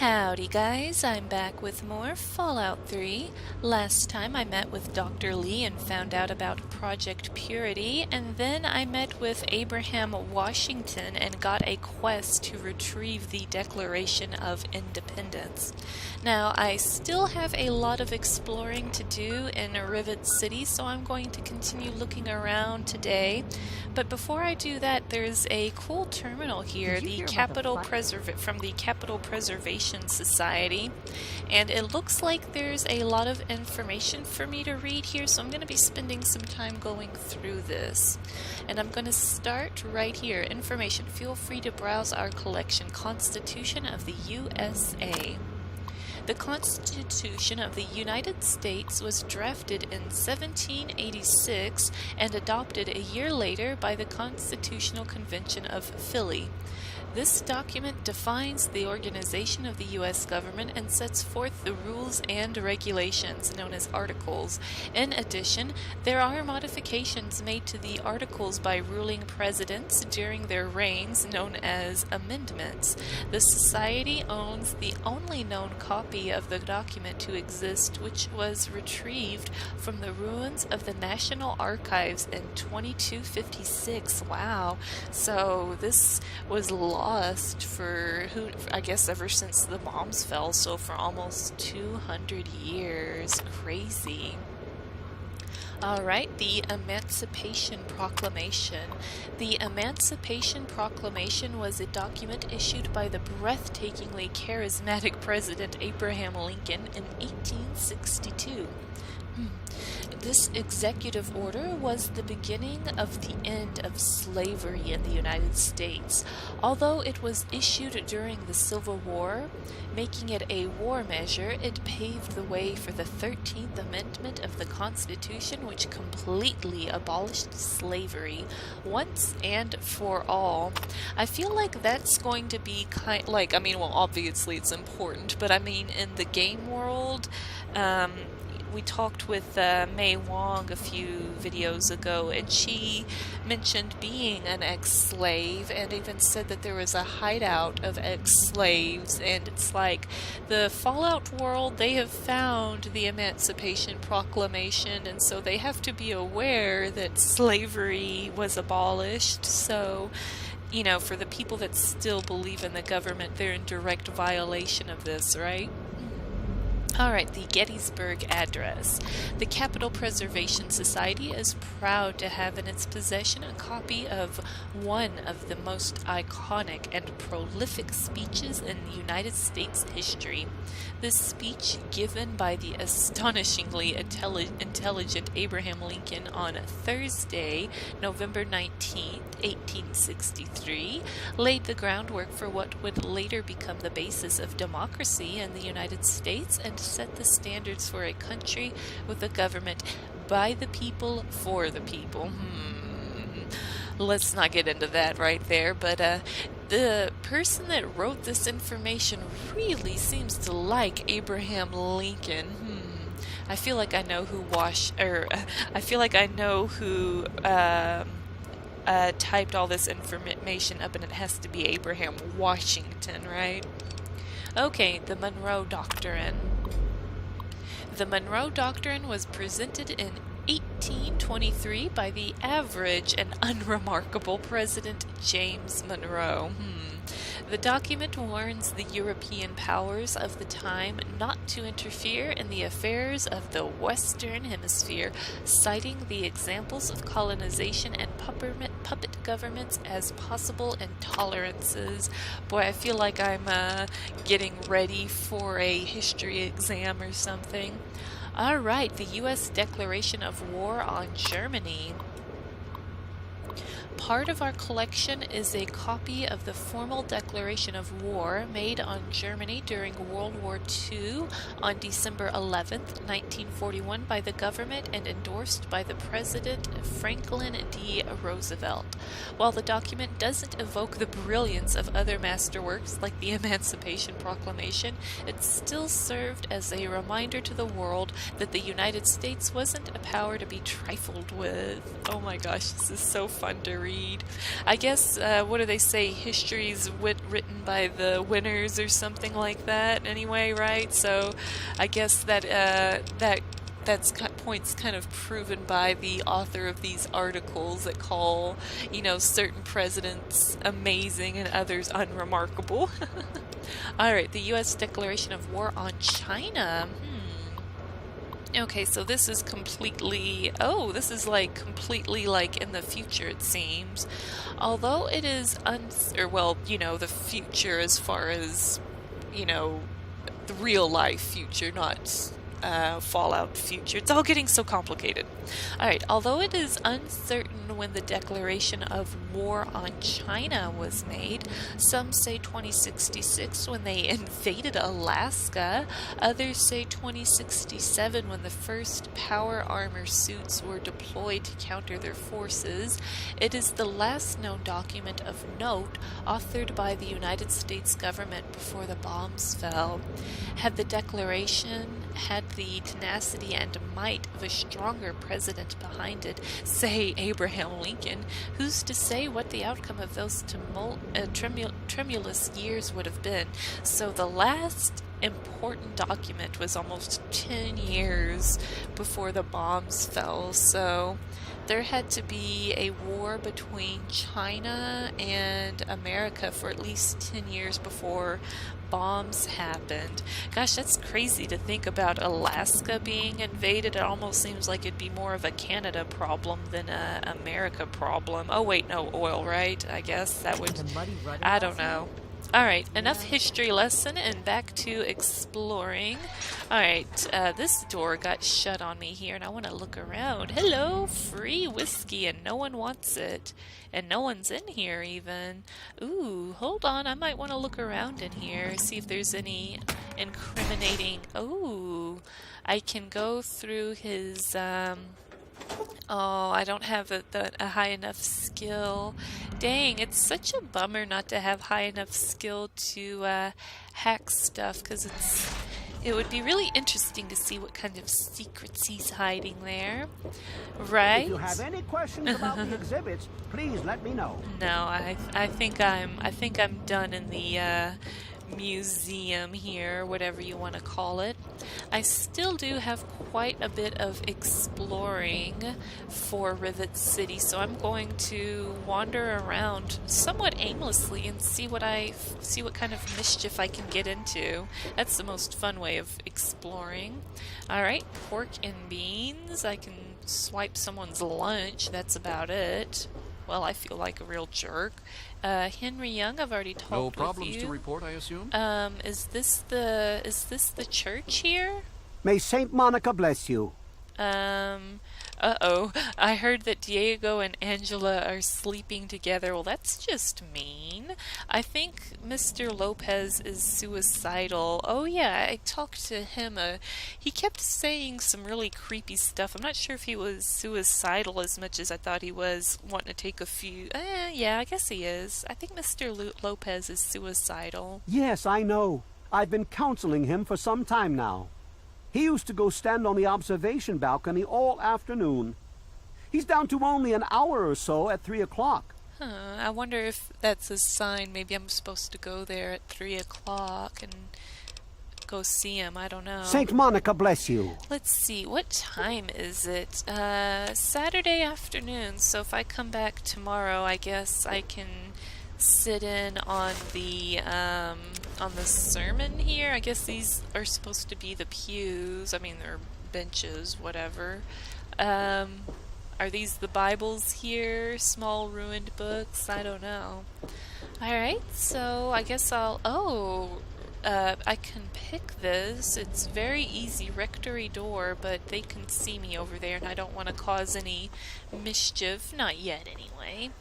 Howdy guys, I'm back with more Fallout 3. Last time I met with Dr. Lee and found out about Project Purity, and then I met with Abraham Washington and got a quest to retrieve the Declaration of Independence. Now, I still have a lot of exploring to do in Rivet City, so I'm going to continue looking around today. But before I do that, there's a cool terminal here, from the Capital Preservation Society, and it looks like there's a lot of information for me to read here, so I'm going to be spending some time going through this. And I'm going to start right here. Information. Feel free to browse our collection. Constitution of the USA. The Constitution of the United States was drafted in 1786 and adopted a year later by the Constitutional Convention of Philly. This document defines the organization of the U.S. government and sets forth the rules and regulations, known as articles. In addition, there are modifications made to the articles by ruling presidents during their reigns, known as amendments. The Society owns the only known copy of the document to exist, which was retrieved from the ruins of the National Archives in 2256. Wow. So this was lost for I guess ever since the bombs fell, so for almost 200 years. Crazy. Alright, the Emancipation Proclamation. The Emancipation Proclamation was a document issued by the breathtakingly charismatic President Abraham Lincoln in 1862. This executive order was the beginning of the end of slavery in the United States. Although it was issued during the Civil War, making it a war measure, it paved the way for the 13th Amendment of the Constitution, which completely abolished slavery once and for all. I feel like that's going to be obviously it's important, but in the game world, we talked with May Wong a few videos ago, and she mentioned being an ex-slave and even said that there was a hideout of ex-slaves, and it's like the Fallout world, they have found the Emancipation Proclamation, and so they have to be aware that slavery was abolished. So, you know, for the people that still believe in the government, they're in direct violation of this, right? Alright, the Gettysburg Address. The Capital Preservation Society is proud to have in its possession a copy of one of the most iconic and prolific speeches in United States history. This speech, given by the astonishingly intelligent Abraham Lincoln on Thursday, November 19, 1863, laid the groundwork for what would later become the basis of democracy in the United States and set the standards for a country with a government by the people, for the people. Let's not get into that right there, but the person that wrote this information really seems to like Abraham Lincoln. I feel like I know who typed all this information up, and it has to be Abraham Washington, right? Okay, the Monroe Doctrine. The Monroe Doctrine was presented in 1823 by the average and unremarkable President James Monroe. The document warns the European powers of the time not to interfere in the affairs of the Western Hemisphere, citing the examples of colonization and puppet governments as possible intolerances. Boy, I feel like I'm getting ready for a history exam or something. Alright, the U.S. Declaration of War on Germany. Part of our collection is a copy of the formal declaration of war made on Germany during World War II on December 11th, 1941 by the government and endorsed by the President Franklin D. Roosevelt. While the document doesn't evoke the brilliance of other masterworks like the Emancipation Proclamation, it still served as a reminder to the world that the United States wasn't a power to be trifled with. Oh my gosh, this is so fun to read. read. I guess, what do they say? History's written by the winners or something like that anyway, right? So I guess that's points kind of proven by the author of these articles that call, certain presidents amazing and others unremarkable. All right, the U.S. declaration of war on China. Okay, so this is completely, this is like completely like in the future, it seems. Although it is the future as far as, the real life future, not Fallout future. It's all getting so complicated. Alright, although it is uncertain when the declaration of war on China was made, some say 2066 when they invaded Alaska, others say 2067 when the first power armor suits were deployed to counter their forces. It is the last known document of note authored by the United States government before the bombs fell. Had the declaration had the tenacity and might of a stronger president behind it, say Abraham Lincoln, who's to say what the outcome of those tremulous years would have been? So the last important document was almost 10 years before the bombs fell, so there had to be a war between China and America for at least 10 years before bombs happened. Gosh, that's crazy to think about Alaska being invaded. It almost seems like it'd be more of a Canada problem than a America problem. Oh wait, no, oil, right? I guess that would, I don't know. Alright, enough history lesson and back to exploring. Alright, this door got shut on me here and I want to look around. Hello, free whiskey, and no one wants it. And no one's in here even. Ooh, hold on, I might want to look around in here, see if there's any incriminating... Ooh, I can go through his, Oh, I don't have a high enough skill. Dang, it's such a bummer not to have high enough skill to hack stuff, because it would be really interesting to see what kind of secrets he's hiding there. Right? If you have any questions about the exhibits, please let me know. No, I think I'm done in the museum here, whatever you want to call it. I still do have quite a bit of exploring for Rivet City, so I'm going to wander around somewhat aimlessly and see what kind of mischief I can get into. That's the most fun way of exploring. Alright, pork and beans. I can swipe someone's lunch, that's about it. Well, I feel like a real jerk. Henry Young, I've already talked with you. No problems to report, I assume? Is this the church here? May Saint Monica bless you. Uh-oh. I heard that Diego and Angela are sleeping together. Well, that's just mean. I think Mr. Lopez is suicidal. Oh, yeah, I talked to him. He kept saying some really creepy stuff. I'm not sure if he was suicidal as much as I thought he was, wanting to take a few... yeah, I guess he is. I think Mr. Lopez is suicidal. Yes, I know. I've been counseling him for some time now. He used to go stand on the observation balcony all afternoon. He's down to only an hour or so at 3 o'clock. I wonder if that's a sign. Maybe I'm supposed to go there at 3 o'clock and go see him. I don't know. Saint Monica bless you. Let's see. What time is it? Saturday afternoon. So if I come back tomorrow, I guess I can sit in on the sermon here. I guess these are supposed to be the pews. I mean, they're benches, whatever. Are these the Bibles here? Small ruined books? I don't know. Alright, so I guess I can pick this. It's very easy. Rectory door, but they can see me over there, and I don't want to cause any mischief. Not yet, anyway.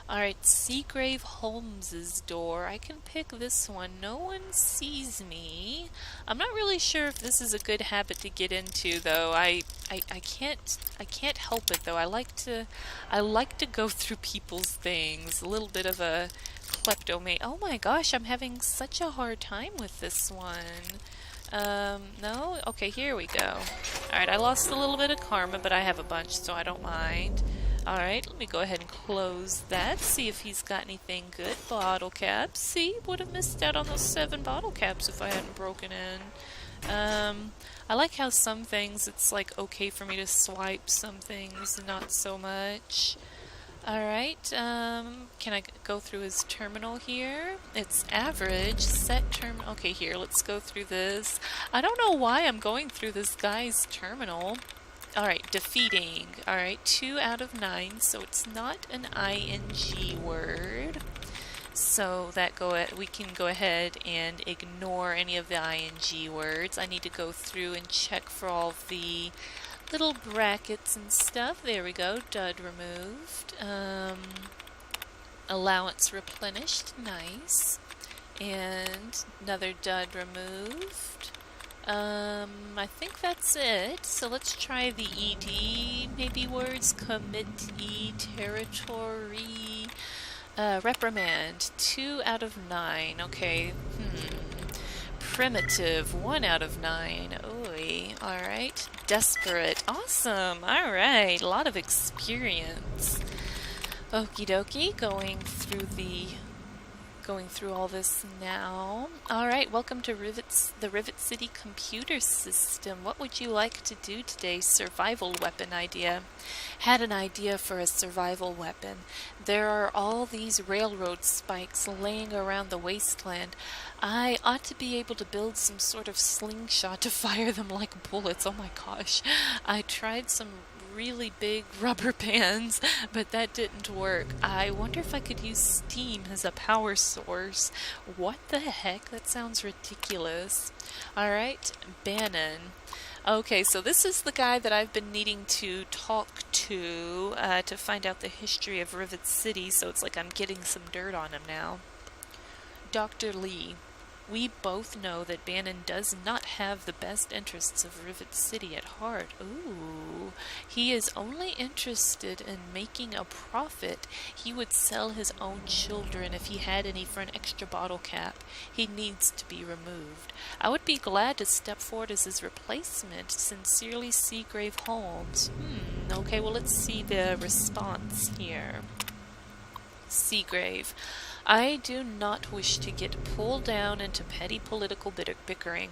Alright, Seagrave Holmes's door. I can pick this one. No one sees me. I'm not really sure if this is a good habit to get into, though. I can't help it, though. I like to go through people's things. A little bit of a kleptomane. Oh my gosh, I'm having such a hard time with this one. No? Okay, here we go. Alright, I lost a little bit of karma, but I have a bunch, so I don't mind. Alright, let me go ahead and close that. See if he's got anything good. Bottle caps. See, would have missed out on those 7 bottle caps if I hadn't broken in. I like how some things it's like okay for me to swipe, some things not so much. Alright, can I go through his terminal here? It's average, set terminal. Okay, here, let's go through this. I don't know why I'm going through this guy's terminal. Alright, defeating. Alright, 2 out of 9, so it's not an ing word. So that we can go ahead and ignore any of the ing words. I need to go through and check for all of the little brackets and stuff. There we go. Dud removed. Allowance replenished. Nice. And another dud removed. I think that's it. So let's try the ED maybe words. Committee, territory, reprimand. 2 out of 9. Okay. Primitive, 1 out of 9. Oy. Alright. Desperate. Awesome. Alright. A lot of experience. Okie dokie. Going through all this now. Alright, welcome to the Rivet City computer system. What would you like to do today? Survival weapon idea. Had an idea for a survival weapon. There are all these railroad spikes laying around the wasteland. I ought to be able to build some sort of slingshot to fire them like bullets. Oh my gosh. I tried some really big rubber bands, but that didn't work. I wonder if I could use steam as a power source. What the heck? That sounds ridiculous. Alright, Bannon. Okay, so this is the guy that I've been needing to talk to find out the history of Rivet City, so it's like I'm getting some dirt on him now. Dr. Lee. We both know that Bannon does not have the best interests of Rivet City at heart. Ooh. He is only interested in making a profit. He would sell his own children if he had any for an extra bottle cap. He needs to be removed. I would be glad to step forward as his replacement. Sincerely, Seagrave Holmes. Okay, well, let's see the response here. Seagrave. I do not wish to get pulled down into petty political bickering.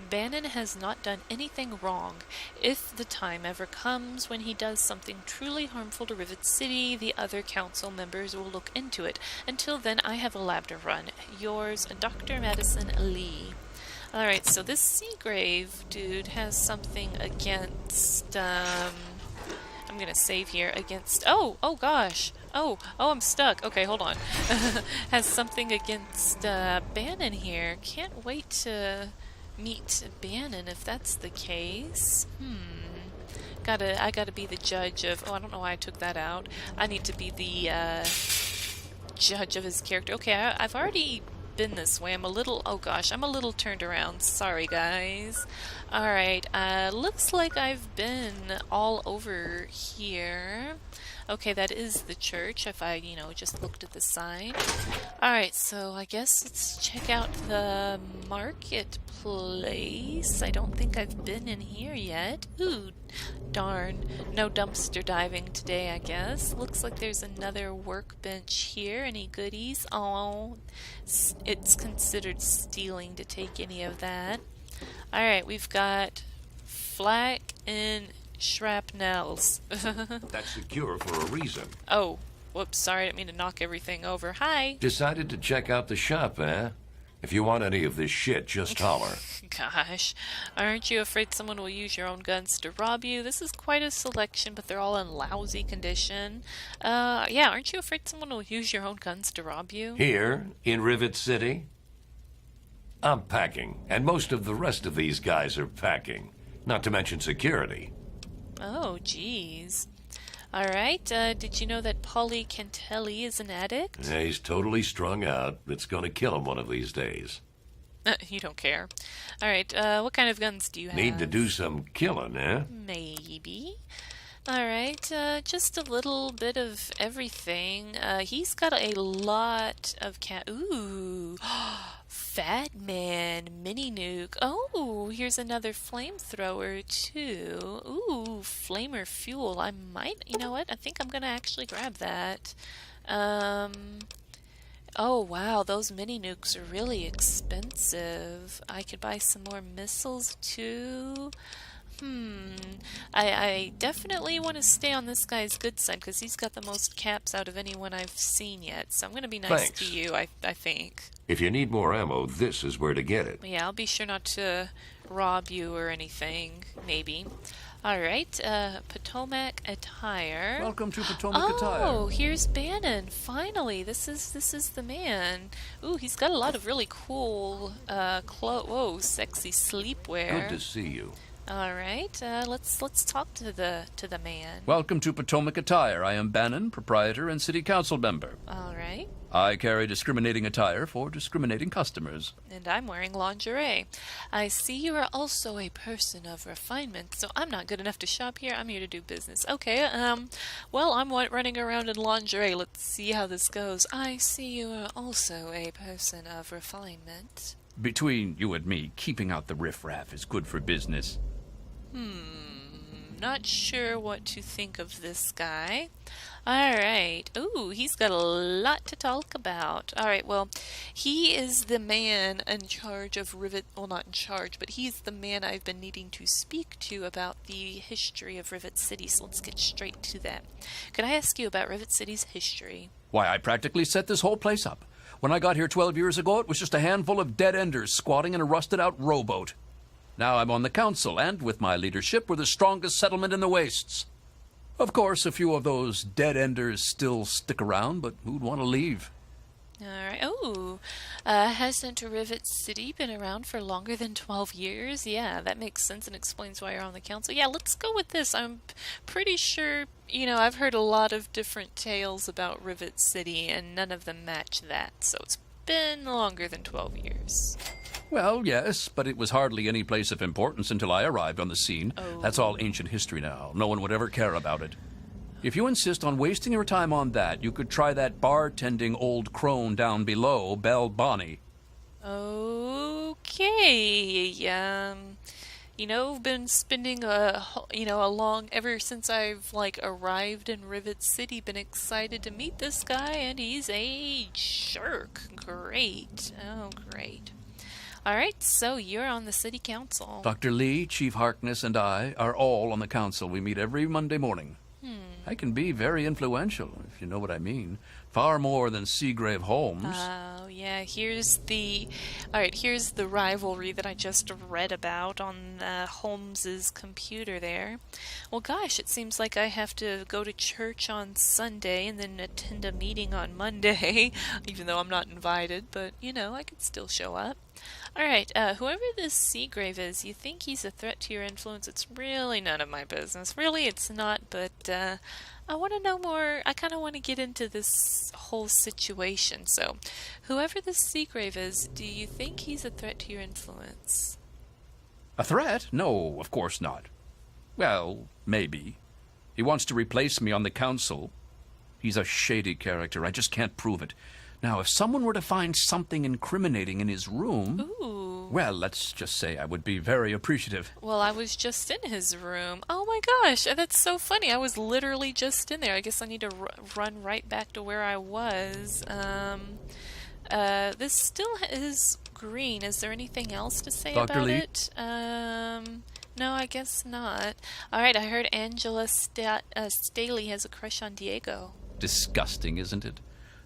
Bannon has not done anything wrong. If the time ever comes when he does something truly harmful to Rivet City, the other council members will look into it. Until then, I have a lab to run. Yours, Dr. Madison Lee. Alright, so this Seagrave dude has something against, I'm gonna save here against... Oh gosh! Oh, I'm stuck. Okay, hold on. Has something against Bannon here. Can't wait to meet Bannon if that's the case. I gotta be the judge of... Oh, I don't know why I took that out. I need to be the judge of his character. Okay, I've already been this way. I'm a little... Oh gosh, I'm a little turned around. Sorry, guys. Alright, looks like I've been all over here. Okay, that is the church, if I, just looked at the sign. Alright, so I guess let's check out the marketplace. I don't think I've been in here yet. Ooh, darn. No dumpster diving today, I guess. Looks like there's another workbench here. Any goodies? Oh, it's considered stealing to take any of that. Alright, we've got flak and shrapnels. That's secure for a reason. Oh, whoops, sorry, I didn't mean to knock everything over. Hi. Decided to check out the shop, eh? If you want any of this shit, just holler. Gosh, aren't you afraid someone will use your own guns to rob you? This is quite a selection, but they're all in lousy condition. Yeah, aren't you afraid someone will use your own guns to rob you? Here, in Rivet City? I'm packing, and most of the rest of these guys are packing. Not to mention security. Oh, geez. Alright, did you know that Polly Cantelli is an addict? Yeah, he's totally strung out. It's gonna kill him one of these days. You don't care. Alright, what kind of guns do you have? Need to do some killing, eh? Maybe. Alright, just a little bit of everything. He's got a lot of Ooh! Fat Man, Mini Nuke. Oh, here's another flamethrower, too. Ooh, flamer fuel. I might, you know what? I think I'm gonna actually grab that. Oh, wow, those mini nukes are really expensive. I could buy some more missiles, too. I definitely want to stay on this guy's good side because he's got the most caps out of anyone I've seen yet. So I'm going to be nice Thanks. to you, I think. If you need more ammo, this is where to get it. Yeah, I'll be sure not to rob you or anything, maybe. All right, Potomac attire. Welcome to Potomac Attire. Oh, here's Bannon. Finally, this is the man. Ooh, he's got a lot of really cool whoa, sexy sleepwear. Good to see you. All right, let's talk to the man. Welcome to Potomac Attire. I am Bannon, proprietor and city council member. All right, I carry discriminating attire for discriminating customers. and I'm wearing lingerie. I see you are also a person of refinement, so I'm not good enough to shop here. I'm here to do business. Okay, well, I'm running around in lingerie. Let's see how this goes. I see you are also a person of refinement. Between you and me, keeping out the riffraff is good for business. Not sure what to think of this guy. Alright. Ooh, he's got a lot to talk about. Alright, well, he is the man in charge of Rivet... Well, not in charge, but he's the man I've been needing to speak to about the history of Rivet City, so let's get straight to that. Could I ask you about Rivet City's history? Why, I practically set this whole place up. When I got here 12 years ago, it was just a handful of dead-enders squatting in a rusted-out rowboat. Now I'm on the council, and with my leadership, we're the strongest settlement in the wastes. Of course, a few of those dead-enders still stick around, but who'd want to leave? Alright. Oh, hasn't Rivet City been around for longer than 12 years? Yeah, that makes sense and explains why you're on the council. Yeah, let's go with this. I'm pretty sure, I've heard a lot of different tales about Rivet City, and none of them match that, so it's been longer than 12 years. Well, yes, but it was hardly any place of importance until I arrived on the scene. Oh. That's all ancient history now. No one would ever care about it. If you insist on wasting your time on that, you could try that bartending old crone down below, Belle Bonnie. Okay, been spending ever since I've, arrived in Rivet City, been excited to meet this guy, and he's a jerk. Great. Oh, great. Alright, so you're on the city council. Dr. Lee, Chief Harkness, and I are all on the council. We meet every Monday morning. I can be very influential, if you know what I mean. Far more than Seagrave Holmes. Oh, yeah, here's the rivalry that I just read about on Holmes's computer there. Well, gosh, it seems like I have to go to church on Sunday and then attend a meeting on Monday, even though I'm not invited, but, I could still show up. Alright, whoever this Seagrave is, you think he's a threat to your influence? It's really none of my business. Really, it's not, but, I want to know more. I kind of want to get into this whole situation. So, whoever this Seagrave is, do you think he's a threat to your influence? A threat? No, of course not. Well, maybe. He wants to replace me on the council. He's a shady character. I just can't prove it. Now, if someone were to find something incriminating in his room... Ooh. Well, let's just say I would be very appreciative. Well, I was just in his room. Oh my gosh, that's so funny. I was literally just in there. I guess I need to run right back to where I was. This still is green. Is there anything else to say Dr. about Lee? it? No, I guess not. Alright, I heard Angela Staley has a crush on Diego. Disgusting, isn't it?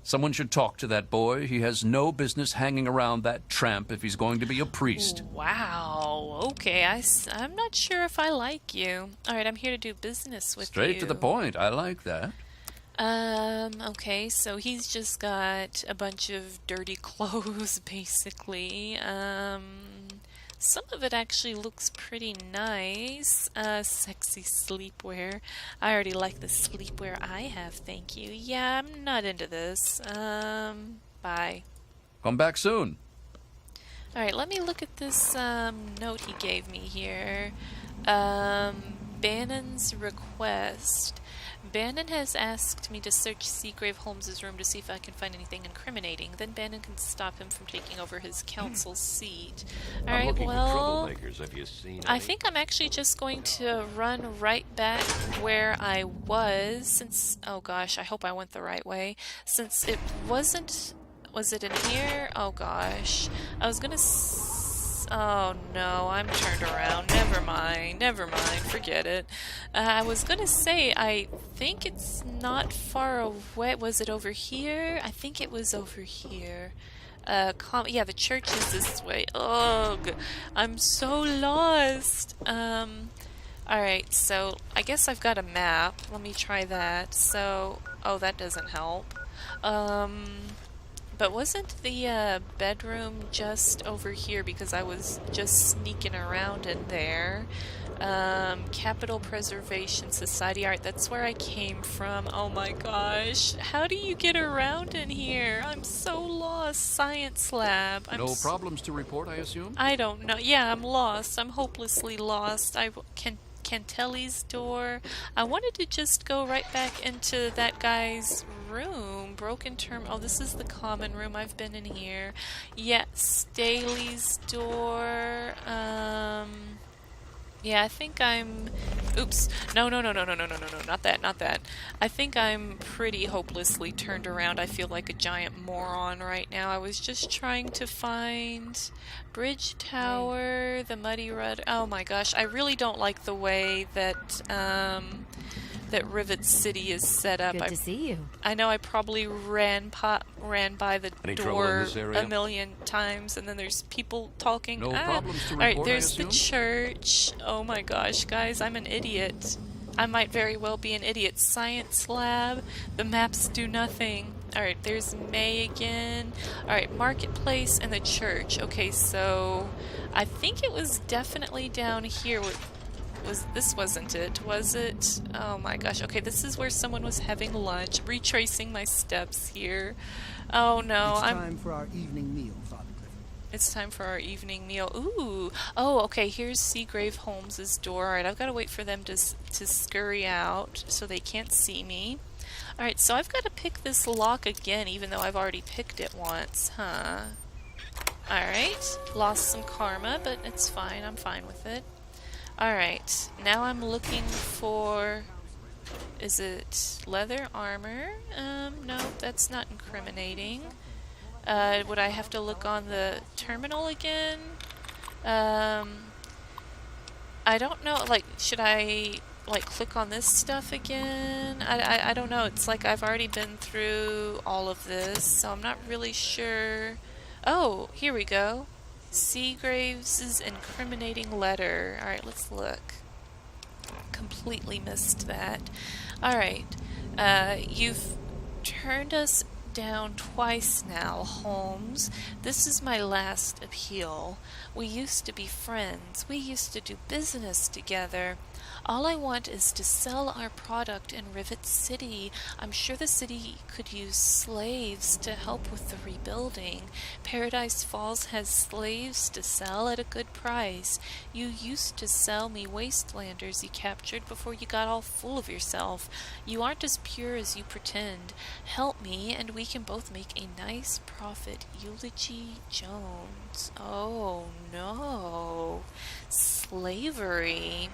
Someone should talk to that boy. He has no business hanging around that tramp if he's going to be a priest. Wow. Okay, I'm not sure if I like you. Alright, I'm here to do business with you. Straight to the point. I like that. Okay, so he's just got a bunch of dirty clothes, basically. Some of it actually looks pretty nice. Sexy sleepwear. I already like the sleepwear I have, thank you. Yeah, I'm not into this. Bye. Come back soon. Alright, let me look at this, note he gave me here. Bannon's request. Bannon has asked me to search Seagrave Holmes's room to see if I can find anything incriminating. Then Bannon can stop him from taking over his council seat. I'm Alright, looking well, for troublemakers. Have you seen I any? think I'm actually just going to run right back where I was, since, oh gosh, I hope I went the right way, since it wasn't, was it in here? Oh gosh, I was gonna oh no, I'm turned around. Never mind, forget it. I was gonna say, I think it's not far away. Was it over here? I think it was over here. Yeah, the church is this way. Ugh, I'm so lost. Alright, so I guess I've got a map. Let me try that. So, oh, that doesn't help. But wasn't the bedroom just over here because I was just sneaking around in there? Capital Preservation Society. Alright, that's where I came from. Oh my gosh. How do you get around in here? I'm so lost. Science lab. No problems to report, I assume? I don't know. Yeah, I'm lost. I'm hopelessly lost. Cantelli's door. I wanted to just go right back into that guy's room. Broken term. Oh, this is the common room. I've been in here. Yeah, Staley's door. Yeah, I think I'm... Oops. No, not that. I think I'm pretty hopelessly turned around. I feel like a giant moron right now. I was just trying to find Bridge Tower, the Muddy Rudder. Oh my gosh, I really don't like the way that, that Rivet City is set up. Good to see you. I know I probably ran by the Any trouble in door this area? a million times, and then there's people talking. No problems to Alright, report, I there's the assume? church. Oh my gosh, guys, I'm an idiot. I might very well be an idiot. Science lab. The maps do nothing. Alright, there's May again. Alright, marketplace and the church. Okay, so I think it was definitely down here. This wasn't it, was it? Oh my gosh. Okay, this is where someone was having lunch. Retracing my steps here. Oh no, It's time for our evening meal, Father Clifford. It's time for our evening meal. Ooh. Oh, okay, here's Seagrave Holmes's door. Alright, I've got to wait for them to scurry out so they can't see me. Alright, so I've got to pick this lock again, even though I've already picked it once, huh? Alright, lost some karma, but it's fine. I'm fine with it. Alright, now I'm looking for... Is it leather armor? No, that's not incriminating. Would I have to look on the terminal again? I don't know, like, should I, like, click on this stuff again? I don't know, it's like I've already been through all of this, so I'm not really sure. Oh, here we go. Seagraves' incriminating letter. Alright, let's look. Completely missed that. Alright, you've turned us down twice now, Holmes. This is my last appeal. We used to be friends. We used to do business together. All I want is to sell our product in Rivet City. I'm sure the city could use slaves to help with the rebuilding. Paradise Falls has slaves to sell at a good price. You used to sell me wastelanders you captured before you got all full of yourself. You aren't as pure as you pretend. Help me and we can both make a nice profit. Eulogy Jones. Oh no. Slavery.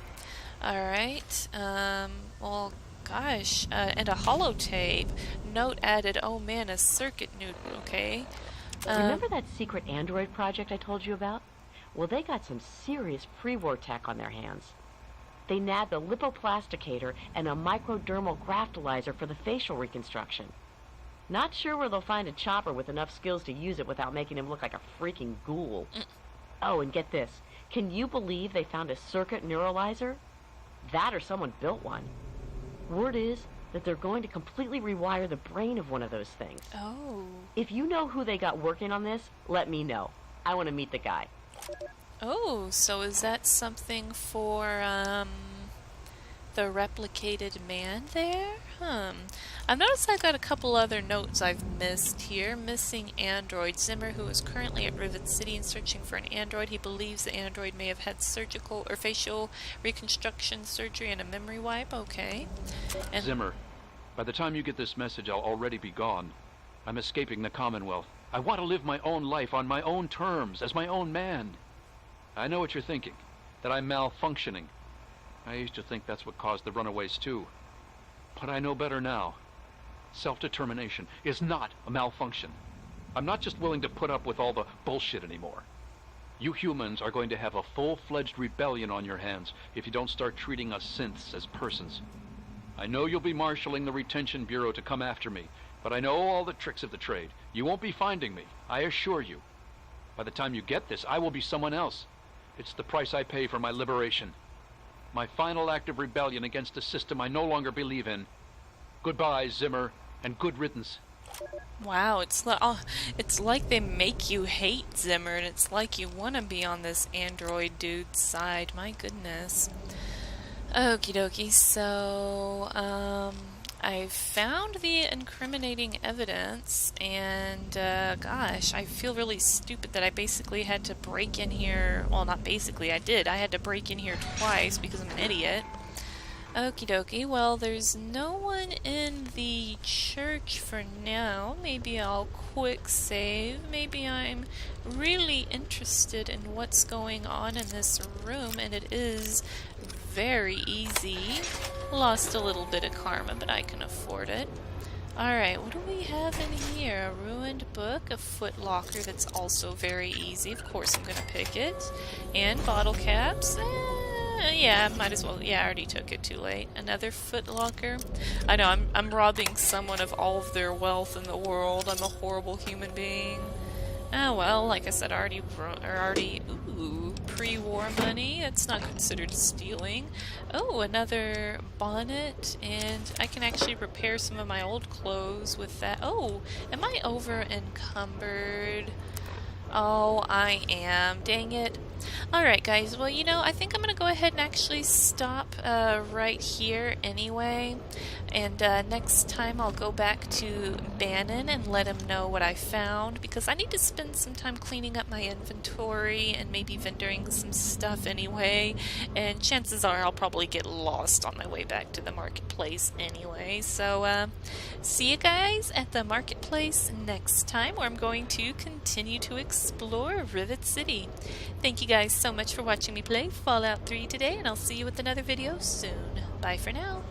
Alright, well, gosh, and a holotape. Note added, oh man, a circuit nude, okay. Remember that secret android project I told you about? Well, they got some serious pre-war tech on their hands. They nabbed a lipoplasticator and a microdermal graftalizer for the facial reconstruction. Not sure where they'll find a chopper with enough skills to use it without making him look like a freaking ghoul. Oh, and get this. Can you believe they found a circuit neuralizer? That or someone built one. Word is that they're going to completely rewire the brain of one of those things. Oh. If you know who they got working on this, let me know. I want to meet the guy. Oh, so is that something for, The replicated man there? I've noticed I got a couple other notes I've missed here. Missing android. Zimmer, who is currently at Rivet City and searching for an android. He believes the android may have had surgical or facial reconstruction surgery and a memory wipe. Okay. And Zimmer, by the time you get this message, I'll already be gone. I'm escaping the Commonwealth. I want to live my own life on my own terms, as my own man. I know what you're thinking, that I'm malfunctioning. I used to think that's what caused the runaways too. But I know better now. Self-determination is not a malfunction. I'm not just willing to put up with all the bullshit anymore. You humans are going to have a full-fledged rebellion on your hands if you don't start treating us synths as persons. I know you'll be marshalling the Retention Bureau to come after me, but I know all the tricks of the trade. You won't be finding me, I assure you. By the time you get this, I will be someone else. It's the price I pay for my liberation. My final act of rebellion against a system I no longer believe in. Goodbye, Zimmer, and good riddance. wow, it's like they make you hate Zimmer, and it's like you want to be on this android dude's side. My goodness. Okie dokie, so, I found the incriminating evidence, and, gosh, I feel really stupid that I basically had to break in here. Well, not basically, I did. I had to break in here twice because I'm an idiot. Okie dokie, well, there's no one in the church for now. Maybe I'll quick save. Maybe I'm really interested in what's going on in this room, and it is very easy. Lost a little bit of karma, but I can afford it. Alright, what do we have in here? A ruined book, a foot locker that's also very easy. Of course I'm gonna pick it. And bottle caps. Yeah, might as well. Yeah, I already took it, too late. Another foot locker. I know, I'm robbing someone of all of their wealth in the world. I'm a horrible human being. Oh well, like I said, already pre-war money. That's not considered stealing. Oh, another bonnet, and I can actually repair some of my old clothes with that. Oh, am I over encumbered? Oh, I am. Dang it. Alright guys, well you know, I think I'm gonna go ahead and actually stop right here anyway, and next time I'll go back to Bannon and let him know what I found, because I need to spend some time cleaning up my inventory and maybe vendoring some stuff anyway, and chances are I'll probably get lost on my way back to the marketplace anyway. So see you guys at the marketplace next time, where I'm going to continue to explore Rivet City. Thank you guys so much for watching me play Fallout 3 today, and I'll see you with another video soon. Bye for now.